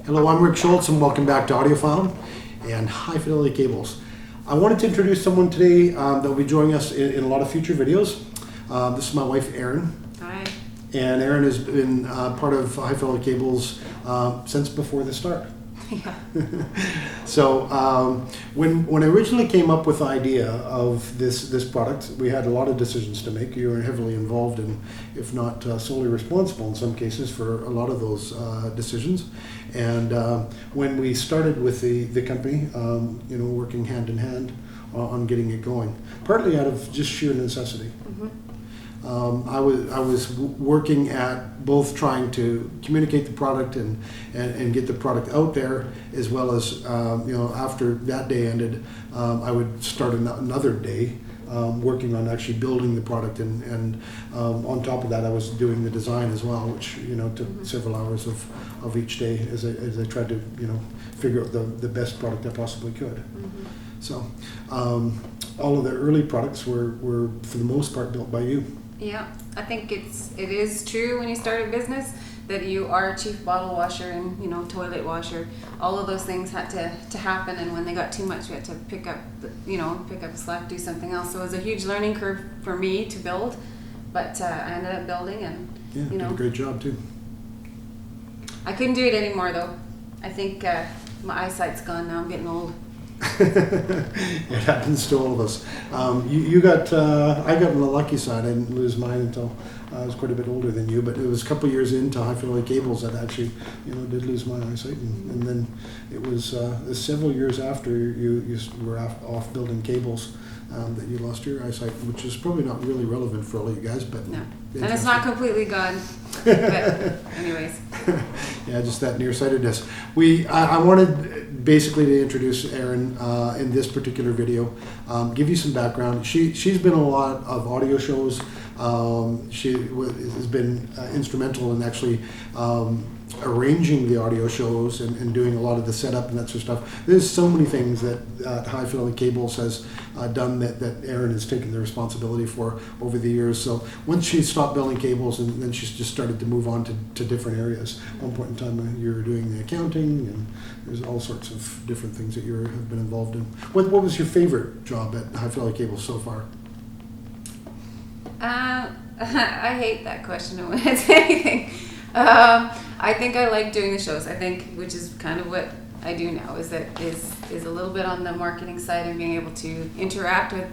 Hello, I'm Rick Schultz and welcome back to Audiophile and High Fidelity Cables. I wanted to introduce someone today that will be joining us in a lot of future videos. This is my wife, Erin. Hi. And Erin has been part of High Fidelity Cables since before the start. Yeah. So when I originally came up with the idea of this product, we had a lot of decisions to make. You were heavily involved in, if not solely responsible in some cases, for a lot of those decisions. And when we started with the company, working hand in hand on getting it going, partly out of just sheer necessity. Mm-hmm. I was working at both trying to communicate the product and get the product out there, as well as after that day ended, I would start another day working on actually building the product, and on top of that I was doing the design as well, which took several hours of each day as I tried to figure out the best product I possibly could. Mm-hmm. So all of the early products were for the most part built by you. Yeah, I think it is true when you start a business that you are chief bottle washer and toilet washer. All of those things had to happen, and when they got too much, we had to pick up the slack, do something else. So it was a huge learning curve for me to build, but I ended up building, and did a great job too. I couldn't do it anymore though. I think my eyesight's gone now. I'm getting old. It happens to all of us. I got on the lucky side. I didn't lose mine until I was quite a bit older than you, but it was a couple of years into High Fidelity Cables that actually did lose my eyesight, and then it was several years after you were off building cables that you lost your eyesight, which is probably not really relevant for all of you guys, but no, and it's not completely gone. But anyways, yeah, just that nearsightedness. I wanted basically to introduce Erin in this particular video, give you some background. She's been in a lot of audio shows. She has been instrumental in actually arranging the audio shows and doing a lot of the setup and that sort of stuff. There's so many things that High Fidelity Cables has done that Erin has taken the responsibility for over the years. So once she stopped building cables, and then she's just started to move on to different areas. At one point in time, you were doing the accounting, and there's all sorts of different things that you have been involved in. What was your favorite job at High Fidelity Cables so far? I hate that question. I wouldn't say anything. I think I like doing the shows. I think, which is kind of what I do now, is a little bit on the marketing side and being able to interact with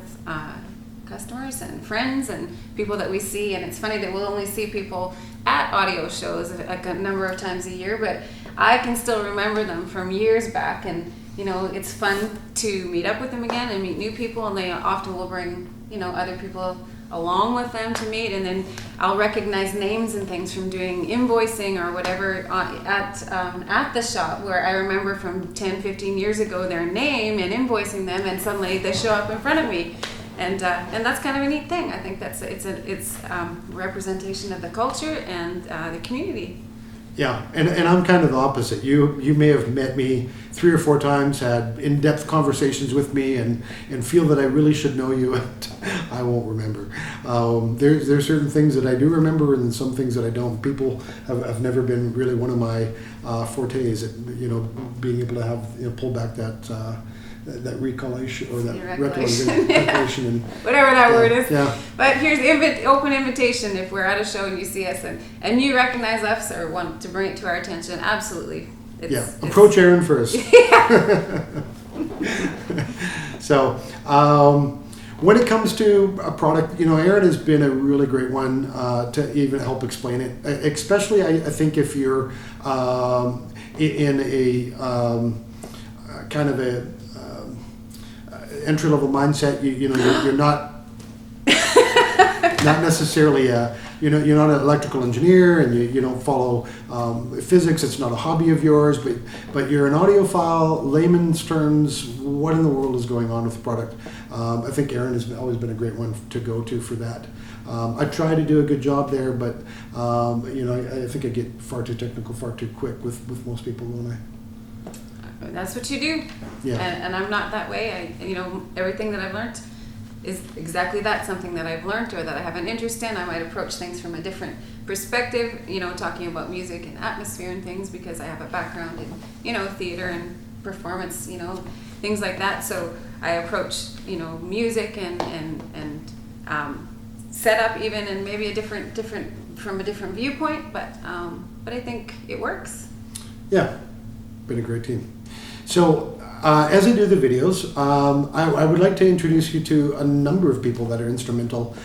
customers and friends and people that we see. And it's funny that we'll only see people at audio shows like a number of times a year, but I can still remember them from years back. And it's fun to meet up with them again and meet new people, and they often will bring other people along with them to meet, and then I'll recognize names and things from doing invoicing or whatever at the shop, where I remember from 10-15 years ago their name and invoicing them, and suddenly they show up in front of me, and that's kind of a neat thing. I think it's representation of the culture and the community. Yeah, and I'm kind of the opposite. You may have met me 3 or 4 times, had in-depth conversations with me, and feel that I really should know you, and I won't remember. There's certain things that I do remember, and some things that I don't. People have never been really one of my fortes at being able to have pull back that recollection or that recollection and whatever that word is. Yeah. But here's open invitation. If we're at a show and you see us and you recognize us or want to bring it to our attention, absolutely. Approach Erin first. Yeah. So when it comes to a product, Erin has been a really great one to even help explain it. Especially, I think if you're in a kind of a entry-level mindset, you're not necessarily you're not an electrical engineer, and you don't follow physics. It's not a hobby of yours, but you're an audiophile. Layman's terms, what in the world is going on with the product? I think Erin has always been a great one to go to for that. I try to do a good job there, but I think I get far too technical, far too quick with most people, don't I? That's what you do. Yeah. And I'm not that way. Everything that I've learned is exactly that, something that I've learned or that I have an interest in. I might approach things from a different perspective, you know, talking about music and atmosphere and things, because I have a background in, you know, theater and performance, you know, things like that. So I approach, you know, music and set up even in maybe a different from a different viewpoint, but I think it works. Yeah, been a great team. So as I do the videos, I would like to introduce you to a number of people that are instrumental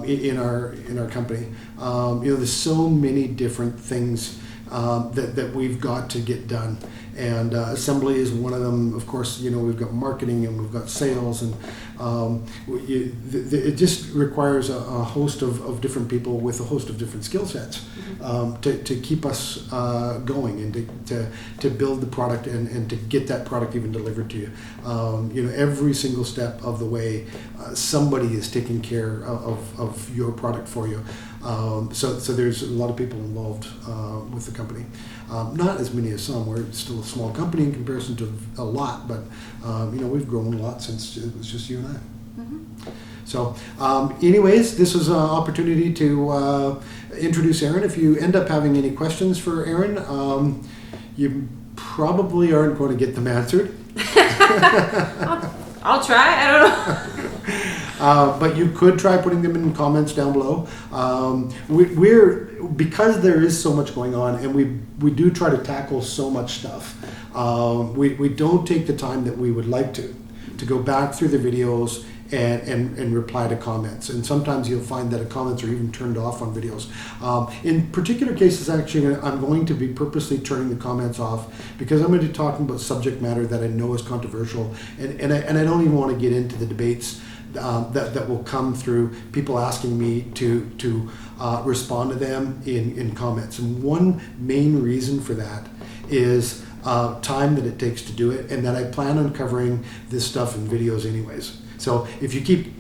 in our company. You know, there's so many different things that we've got to get done, and assembly is one of them. Of course, you know, we've got marketing and we've got sales, and it just requires a host of different people with a host of different skill sets to keep us going and to build the product and to get that product even delivered to you. You know, every single step of the way, somebody is taking care of your product for you. So there's a lot of people involved with the company. Not as many as some. We're still a small company in comparison to a lot, but you know, we've grown a lot since it was just you and I. So anyways, this was an opportunity to introduce Erin. If you end up having any questions for Erin, you probably aren't going to get them answered. I'll try. I don't know. But you could try putting them in comments down below. Because there is so much going on, and we do try to tackle so much stuff, we don't take the time that we would like to go back through the videos and reply to comments. And sometimes you'll find that comments are even turned off on videos. In particular cases, actually, I'm going to be purposely turning the comments off, because I'm going to be talking about subject matter that I know is controversial, and I don't even want to get into the debates that will come through people asking me to respond to them in comments. And one main reason for that is time that it takes to do it, and that I plan on covering this stuff in videos anyways. So if you keep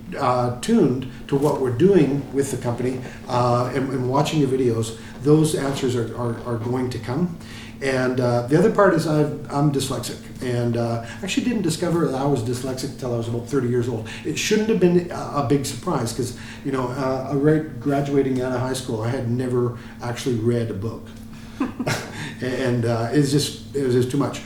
tuned to what we're doing with the company and watching the videos, those answers are going to come. And the other part is I'm dyslexic, and actually didn't discover that I was dyslexic until I was about 30 years old. It shouldn't have been a big surprise, because, you know, right graduating out of high school, I had never actually read a book. And it was just too much.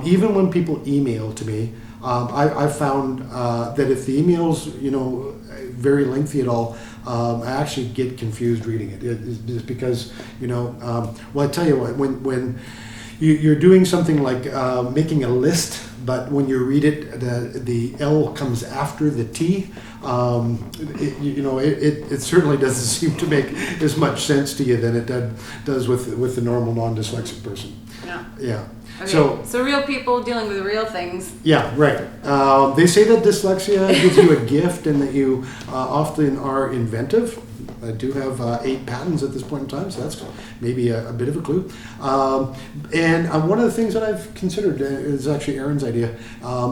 Even when people email to me, I found that if the email's, you know, very lengthy at all, I actually get confused reading it. It's because, you know, well, I tell you what, when you're doing something like making a list, but when you read it, the L comes after the T, you know, it certainly doesn't seem to make as much sense to you than it does with the normal non-dyslexic person. Yeah. Okay, So real people dealing with real things. Yeah, right. They say that dyslexia gives you a gift, and that you often are inventive. I do have 8 patents at this point in time, so that's maybe a bit of a clue. And one of the things that I've considered is actually Erin's idea,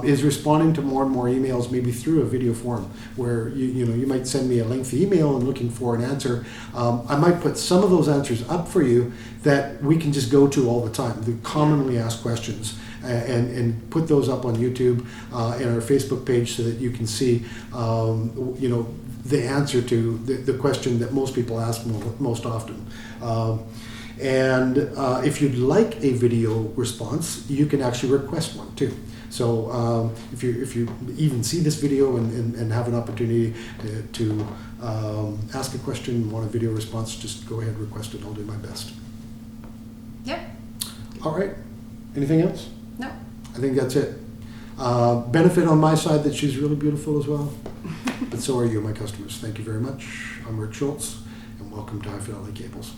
is responding to more and more emails, maybe through a video form, where you might send me a lengthy email and looking for an answer. I might put some of those answers up for you that we can just go to all the time, the commonly asked questions, and put those up on YouTube and our Facebook page, so that you can see, you know, the answer to the question that most people ask most often. And if you'd like a video response, you can actually request one too. So if you even see this video and have an opportunity to ask a question, want a video response, just go ahead and request it. I'll do my best. Yep. All right. Anything else? No. I think that's it. Benefit on my side that she's really beautiful as well. But so are you, my customers. Thank you very much. I'm Rick Schultz, and welcome to High Fidelity Cables.